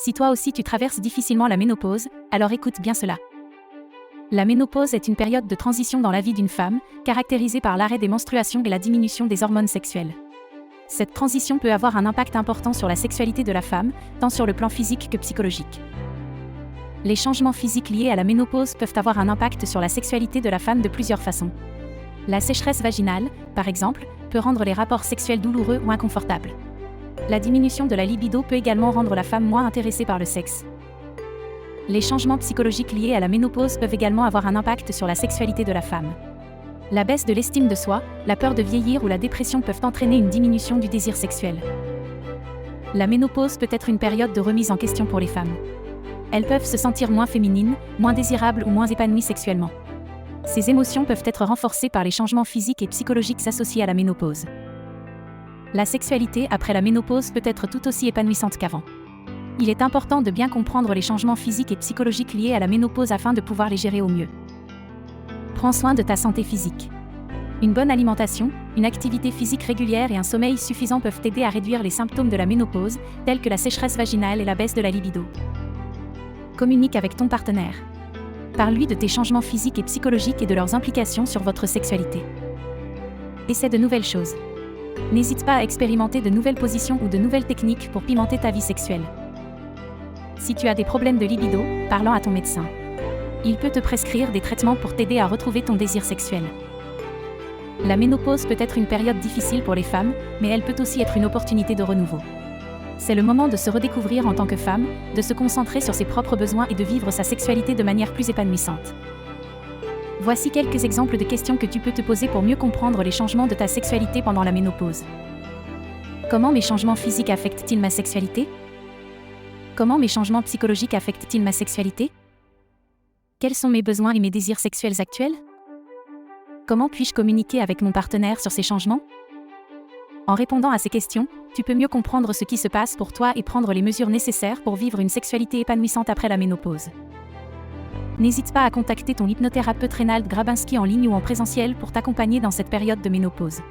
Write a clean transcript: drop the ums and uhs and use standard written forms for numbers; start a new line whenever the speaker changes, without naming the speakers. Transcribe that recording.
Si toi aussi tu traverses difficilement la ménopause, alors écoute bien cela. La ménopause est une période de transition dans la vie d'une femme, caractérisée par l'arrêt des menstruations et la diminution des hormones sexuelles. Cette transition peut avoir un impact important sur la sexualité de la femme, tant sur le plan physique que psychologique. Les changements physiques liés à la ménopause peuvent avoir un impact sur la sexualité de la femme de plusieurs façons. La sécheresse vaginale, par exemple, peut rendre les rapports sexuels douloureux ou inconfortables. La diminution de la libido peut également rendre la femme moins intéressée par le sexe. Les changements psychologiques liés à la ménopause peuvent également avoir un impact sur la sexualité de la femme. La baisse de l'estime de soi, la peur de vieillir ou la dépression peuvent entraîner une diminution du désir sexuel. La ménopause peut être une période de remise en question pour les femmes. Elles peuvent se sentir moins féminines, moins désirables ou moins épanouies sexuellement. Ces émotions peuvent être renforcées par les changements physiques et psychologiques associés à la ménopause. La sexualité après la ménopause peut être tout aussi épanouissante qu'avant. Il est important de bien comprendre les changements physiques et psychologiques liés à la ménopause afin de pouvoir les gérer au mieux. Prends soin de ta santé physique. Une bonne alimentation, une activité physique régulière et un sommeil suffisant peuvent t'aider à réduire les symptômes de la ménopause, tels que la sécheresse vaginale et la baisse de la libido. Communique avec ton partenaire. Parle-lui de tes changements physiques et psychologiques et de leurs implications sur votre sexualité. Essaie de nouvelles choses. N'hésite pas à expérimenter de nouvelles positions ou de nouvelles techniques pour pimenter ta vie sexuelle. Si tu as des problèmes de libido, parle-en à ton médecin. Il peut te prescrire des traitements pour t'aider à retrouver ton désir sexuel. La ménopause peut être une période difficile pour les femmes, mais elle peut aussi être une opportunité de renouveau. C'est le moment de se redécouvrir en tant que femme, de se concentrer sur ses propres besoins et de vivre sa sexualité de manière plus épanouissante. Voici quelques exemples de questions que tu peux te poser pour mieux comprendre les changements de ta sexualité pendant la ménopause. Comment mes changements physiques affectent-ils ma sexualité ? Comment mes changements psychologiques affectent-ils ma sexualité ? Quels sont mes besoins et mes désirs sexuels actuels ? Comment puis-je communiquer avec mon partenaire sur ces changements ? En répondant à ces questions, tu peux mieux comprendre ce qui se passe pour toi et prendre les mesures nécessaires pour vivre une sexualité épanouissante après la ménopause. N'hésite pas à contacter ton hypnothérapeute Reynald Grabinski en ligne ou en présentiel pour t'accompagner dans cette période de ménopause.